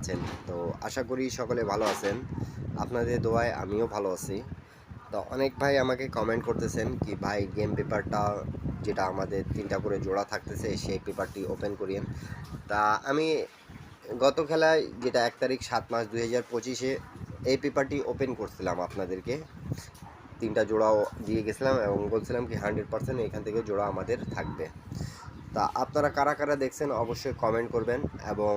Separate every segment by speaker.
Speaker 1: আছেন। তো আশা করি সকলে ভালো আছেন। আপনাদের দোয়ায় আমিও ভালো আছি। তো অনেক ভাই আমাকে কমেন্ট করতেছেন কি ভাই গেম পেপারটা যেটা আমাদের ৩টা করে জোড়া থাকতেছে সেই পেপারটি ওপেন করিয়েন। তা আমি গত খেলায় যেটা ১ তারিখ ৭ মাস ২০২৫-এ এই পেপারটি ওপেন করছিলাম আপনাদেরকে। ৩টা জোড়াও দিয়ে গেছিলাম এবং বলছিলাম কি 100% এখান থেকে জোড়া আমাদের থাকবে। তা আপনারা কারা, কারা দেখছেন অবশ্যই কমেন্ট করবেন এবং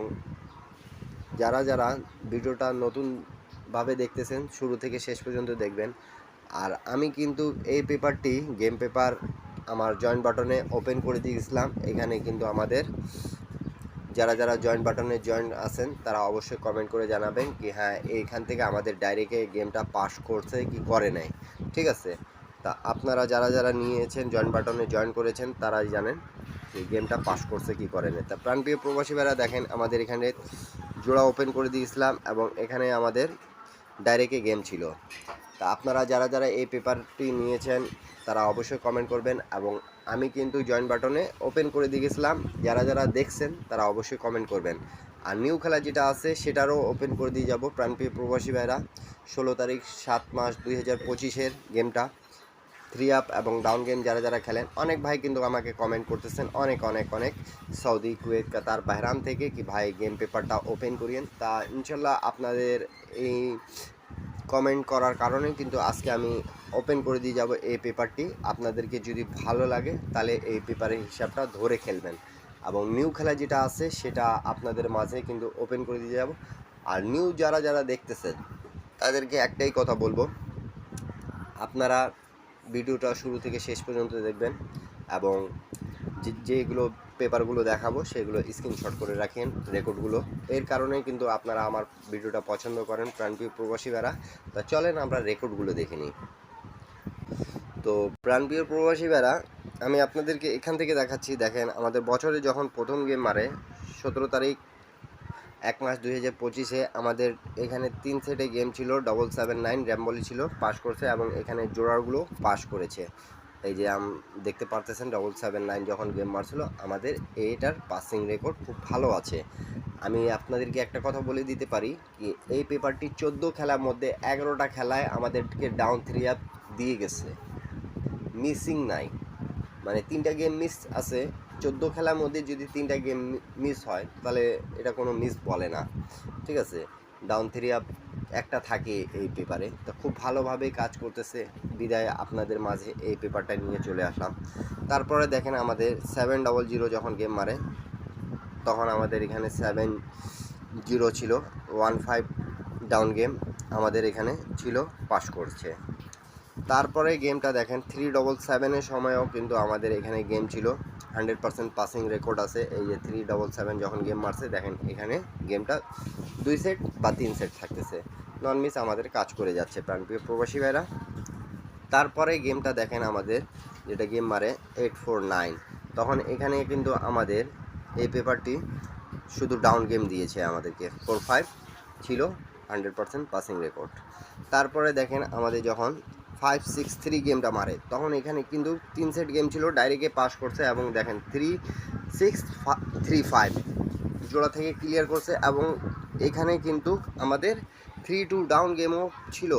Speaker 1: যারা ভিডিওটা নতুনভাবে দেখতেছেন শুরু থেকে শেষ পর্যন্ত দেখবেন। আর আমি কিন্তু এই পেপারটি গেম পেপার আমার জয়েন বাটনে ওপেন করে দিয়েছিলাম। এখানে কিন্তু আমাদের যারা জয়েন বাটনে জয়েন আছেন তারা অবশ্যই কমেন্ট করে জানাবেন কি হ্যাঁ এইখান থেকে আমাদের ডাইরেক্টে গেমটা পাস করছে কি করে নাই। ঠিক আছে, তা আপনারা যারা নিয়েছেন জয়েন বাটনে জয়েন করেছেন তারাই জানেন যে গেমটা পাস করছে কি করে নাই। তা প্রাণপ্রিয় প্রবাসী ভাইরা দেখেন আমাদের এখানে জোড়া ওপেন করে দিয়েছিলাম এবং এখানে আমাদের ডাইরেক্টে গেম ছিল। তা আপনারা যারা এই পেপারটি নিয়েছেন তারা অবশ্যই কমেন্ট করবেন এবং আমি কিন্তু জয়েন বাটনে ওপেন করে দিয়ে গেছিলাম। যারা দেখছেন তারা অবশ্যই কমেন্ট করবেন। আর নিউ খেলা যেটা আছে সেটারও ওপেন করে দিয়ে যাব প্রাণপ্রিয় প্রবাসী ভাইরা। ১৬ তারিখ ৭ মাস ২০২৫-এর গেমটা 3 আপ এবং ডাউন গেম যারা খেলেন অনেক ভাই কিন্তু আমাকে কমেন্ট করতেছেন অনেক সৌদি, কুয়েত, কাতার, বাহরাম থেকে কি ভাই গেম পেপারটা ওপেন করিয়েন। তা ইনশাল্লাহ আপনাদের এই কমেন্ট করার কারণে কিন্তু আজকে আমি ওপেন করে দিয়ে যাব এই পেপারটি। আপনাদেরকে যদি ভালো লাগে তাহলে এই পেপারের হিসাবটা ধরে খেলবেন এবং নিউ খেলা যেটা আছে সেটা আপনাদের মাঝে কিন্তু ওপেন করে দিয়ে যাব। আর নিউ যারা দেখতেছেন তাদেরকে একটাই কথা বলবো, আপনারা ভিডিওটা শুরু থেকে শেষ পর্যন্ত দেখবেন এবং যেগুলো পেপারগুলো দেখাবো সেগুলো স্ক্রিনশট করে রাখেন রেকর্ডগুলো। এর কারণেই কিন্তু আপনারা আমার ভিডিওটা পছন্দ করেন প্রাণপ্রিয় প্রবাসী ভাইরা। তা চলেন আমরা রেকর্ডগুলো দেখে নিই। তো প্রাণপ্রিয় প্রবাসী ভাইরা আমি আপনাদেরকে এখান থেকে দেখাচ্ছি। দেখেন আমাদের বছরে যখন প্রথম গেম মারে ১৭ তারিখ ১ মাস ২০২৫-এ আমাদের এখানে ৩ সেটে গেম ছিল। 779 র্যাম্বলি ছিল, পাস করছে এবং এখানে জোড়াগুলো পাস করেছে। এই যে দেখতে পারতেছেন 779 যখন গেম মারছিল আমাদের এইটার পাসিং রেকর্ড খুব ভালো আছে। আমি আপনাদেরকে একটা কথা বলে দিতে পারি কি এই পেপারটি 14 খেলার মধ্যে 11টা খেলায় আমাদেরকে ডাউন 3 আপ দিয়ে গেছে, মিসিং নাই। মানে 3টা গেম মিস আছে। 14 খেলার মধ্যে যদি 3টা গেম মিস হয় তাহলে এটা কোনো মিস বলে না। ঠিক আছে, ডাউন 3 আপ একটা থাকে এই পেপারে। তো খুব ভালোভাবেই কাজ করতেছে বিদায় আপনাদের মাঝে এই পেপারটা নিয়ে চলে আসলাম। তারপরে দেখেন আমাদের 700 যখন গেম মারে তখন আমাদের এখানে 70 ছিল, 15 ডাউন গেম আমাদের এখানে ছিল, পাস করছে। তারপরে গেমটা দেখেন 377-এর সময়ও কিন্তু আমাদের এখানে গেম ছিল, 100% পাসিং রেকর্ড আছে। এই যে 377 যখন গেম মারছে দেখেন এখানে গেমটা 2 সেট বা 3 সেট থাকতেছে, নন মিস আমাদের কাজ করে যাচ্ছে প্রাণপ্রিয় প্রবাসী ভাইরা। তারপরে গেমটা দেখেন আমাদের যেটা গেম মারে 849, তখন এখানে কিন্তু আমাদের এই পেপারটি শুধু ডাউন গেম দিয়েছে আমাদেরকে, 45 ছিল 100% পাসিং রেকর্ড। তারপরে দেখেন আমাদের যখন 563 গেমটা মারে তখন এখানে কিন্তু 3 সেট গেম ছিল, ডাইরেক্টে পাস করছে এবং দেখেন 3635 জোড়া থেকে ক্লিয়ার করছে এবং এখানে কিন্তু আমাদের 3-2 ডাউন গেমও ছিল,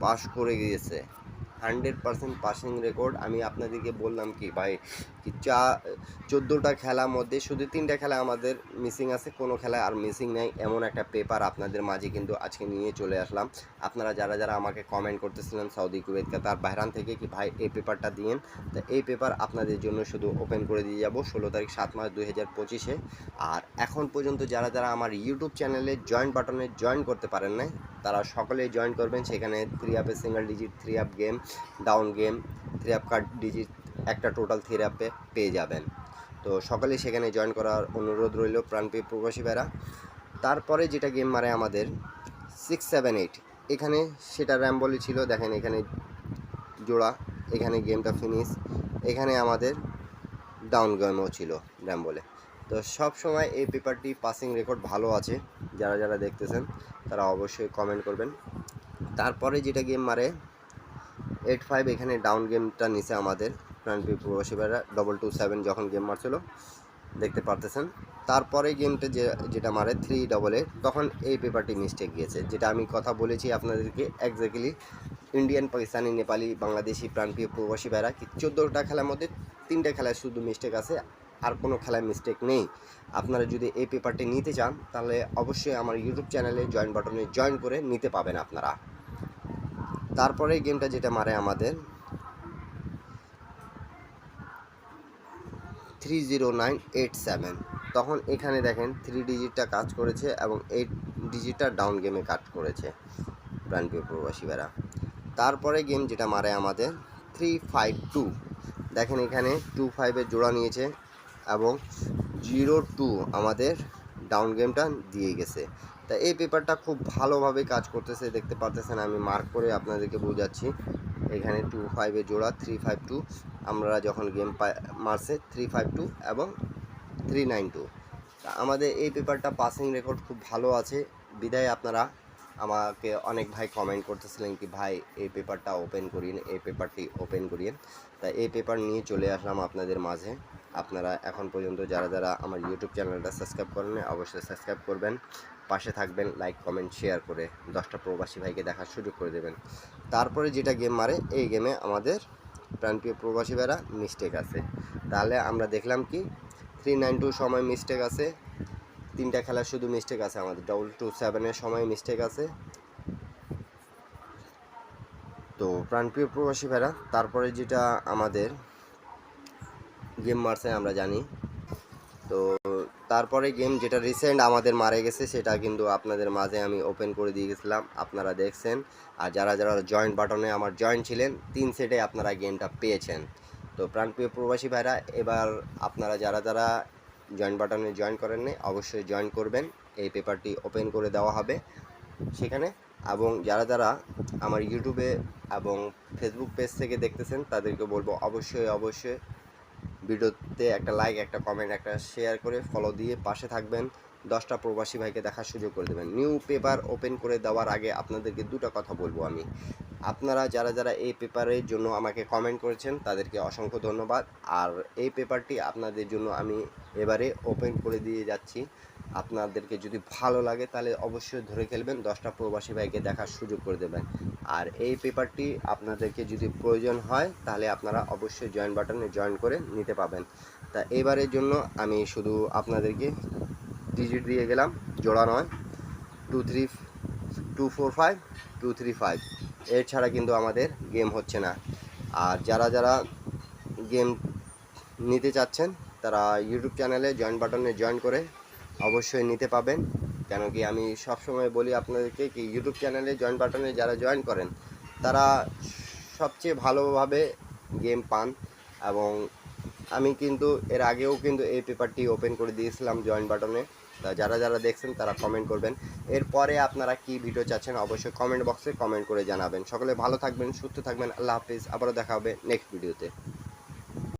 Speaker 1: পাস করে গিয়েছে, 100% পাসিং রেকর্ড। আমি আপনাদেরকে বললাম কি ভাই কি 14টা খেলার মধ্যে শুধু 3টা খেলা আমাদের মিসিং আছে, কোনো খেলায় আর মিসিং নেই, এমন একটা পেপার আপনাদের মাঝে কিন্তু আজকে নিয়ে চলে আসলাম। আপনারা যারা আমাকে কমেন্ট করতেছিলেন সৌদি, কুয়েত, কাতার, বাহরান থেকে কি ভাই এই পেপারটা দিন, তো এই পেপার আপনাদের জন্য শুধু ওপেন করে দিয়ে যাব 16 তারিখ 7 মাস 2025-এ। আর এখন পর্যন্ত যারা আমার ইউটিউব চ্যানেলে জয়েন বাটনে জয়েন করতে পারেন নাই তারা সকলেই জয়েন করবেন। সেখানে 3 আপে single digit 3 up game, down game, 3 up card digit একটা টোটাল 3 আপে পেয়ে যাবেন। তো সকলেই সেখানে জয়েন করার অনুরোধ রইল প্রাণপ্রিয় প্রবাসী ভাইরা। তারপরে যেটা গেম মারে আমাদের 678, এখানে সেটা র্যাম্বলি ছিল, দেখেন এখানে জোড়া, এখানে গেমটা ফিনিশ, এখানে আমাদের ডাউন গেমও ছিল র্যাম্বলে। তো সব সময় এই পেপারটি পাসিং রেকর্ড ভালো আছে, যারা দেখতেছেন তারা অবশ্যই কমেন্ট করবেন। তারপরে যেটা গেম মারে 85, এখানে ডাউন গেমটা নিচে আমাদের প্রাণপ্রিয় প্রবাসী ভাইরা 227 যখন গেম মারছিল দেখতে পারতেছেন। তারপরে গেমটা যেটা মারে 388 তখন এই পেপারটি মিস্টেক গিয়েছে, যেটা আমি কথা বলেছি আপনাদেরকে এক্স্যাক্টলি ইন্ডিয়ান, পাকিস্তানি, নেপালি, বাংলাদেশি প্রাণপ্রিয় প্রবাসী ভাইরা কি 14টা খেলার মধ্যে 3টে খেলায় শুধু মিস্টেক আছে, আর কোনো খেলায় মিস্টেক নেই। আপনারা যদি এই পেপারটি নিতে চান তাহলে অবশ্যই আমার ইউটিউব চ্যানেলে জয়েন বাটনে জয়েন করে নিতে পাবেন আপনারা। তারপরে গেমটা যেটা মারে আমাদের 30987 তখন এখানে দেখেন 3 ডিজিটটা কাজ করেছে এবং 8 ডিজিটটা ডাউন গেমে কাজ করেছে প্রাণপ্রিয় প্রবাসী ভাইরা। তারপরে গেম যেটা মারে আমাদের 352 দেখেন এখানে 25-এর জোড়া নিয়েছে এবং 02 আমাদের ডাউন গেমটা দিয়ে গেছে। তা এই পেপারটা খুব ভালোভাবে কাজ করতেছে, দেখতে পারতেছেন আমি মার্ক করে আপনাদেরকে বোঝাচ্ছি। এখানে 25-এর জোড়া 352 আমরা যখন গেম মারছে 352 এবং 392। তা আমাদের এই পেপারটা পাসিং রেকর্ড খুব ভালো আছে বিদায় আপনারা আমাকে অনেক ভাই কমেন্ট করতেছিলেন কি ভাই এই পেপারটা ওপেন করিয়েন, এই পেপারটি ওপেন করিয়েন। তাই এই পেপার নিয়ে চলে আসলাম আপনাদের মাঝে। আপনারা এখন পর্যন্ত যারা যারা আমার ইউটিউব চ্যানেলটা সাবস্ক্রাইব করেন অবশ্যই সাবস্ক্রাইব করবেন, পাশে থাকবেন, লাইক কমেন্ট শেয়ার করে 10টা প্রবাসী ভাইকে দেখার সুযোগ করে দেবেন। তারপরে যেটা গেম মারে এই গেমে আমাদের প্রাণপ্রিয় প্রবাসী ভাইরা মিস্টেক আছে। তাহলে আমরা দেখলাম কি 392 সময় মিস্টেক আছে, 3টা খেলার শুধু মিস্টেক আছে আমাদের, 227-এর সময় মিস্টেক আছে। তো প্রাণপ্রিয় প্রবাসী ভাইরা তারপরে যেটা আমাদের গেম মারছে আমরা জানি। তো তারপরে গেম যেটা রিসেন্ট আমাদের মারে গেছে সেটা কিন্তু আপনাদের মাঝে আমি ওপেন করে দিয়ে গেছিলাম, আপনারা দেখছেন। আর যারা যারা জয়েন্ট বাটনে আমার জয়েন্ট ছিলেন 3 সেটে আপনারা গেমটা পেয়েছেন। তো প্রাণপ্রিয় প্রবাসী ভাইরা এবার আপনারা যারা যারা জয়েন্ট বাটনে জয়েন করেননি অবশ্যই জয়েন করবেন, এই পেপারটি ওপেন করে দেওয়া হবে সেখানে। এবং যারা যারা আমার ইউটিউবে এবং ফেসবুক পেজ থেকে দেখতেছেন তাদেরকে বলবো অবশ্যই ভিডিওতে একটা লাইক, একটা কমেন্ট, একটা শেয়ার করে ফলো দিয়ে পাশে থাকবেন, 10টা প্রবাসী ভাইকে দেখার সুযোগ করে দেবেন। নিউ পেপার ওপেন করে দেওয়ার আগে আপনাদেরকে দুটো কথা বলবো আমি। আপনারা যারা যারা এই পেপারের জন্য আমাকে কমেন্ট করেছেন তাদেরকে অসংখ্য ধন্যবাদ। আর এই পেপারটি আপনাদের জন্য আমি এবারে ওপেন করে দিয়ে যাচ্ছি। আপনাদেরকে যদি ভালো লাগে তাহলে অবশ্যই ধরে খেলবেন, 10টা প্রবাসী ভাইকে দেখার সুযোগ করে দেবেন। আর এই পেপারটি আপনাদেরকে যদি প্রয়োজন হয় তাহলে আপনারা অবশ্যই জয়েন বাটনে জয়েন করে নিতে পাবেন। তা এবারের জন্য আমি শুধু আপনাদেরকে ডিজিট দিয়ে গেলাম, জোড়া নয়, 245 235, এর ছাড়া কিন্তু আমাদের গেম হচ্ছে না। আর যারা যারা গেম নিতে চাচ্ছেন তারা ইউটিউব চ্যানেলে জয়েন বাটনে জয়েন করে অবশ্যই নিতে পাবেন। কেন কি আমি সবসময় বলি আপনাদেরকে কি ইউটিউব চ্যানেলে জয়েন বাটনে যারা জয়েন করেন তারা সবচেয়ে ভালোভাবে গেম পান। এবং আমি কিন্তু এর আগেও কিন্তু এই পেপারটি ওপেন করে দিয়েছিলাম জয়েন বাটনে। তা যারা যারা দেখছেন তারা কমেন্ট করবেন, এরপরে আপনারা কি ভিডিও চাচ্ছেন অবশ্যই কমেন্ট বক্সে কমেন্ট করে জানাবেন। সকলে ভালো থাকবেন, সুস্থ থাকবেন, আল্লাহ হাফিজ, আবারও দেখা হবে নেক্সট ভিডিওতে।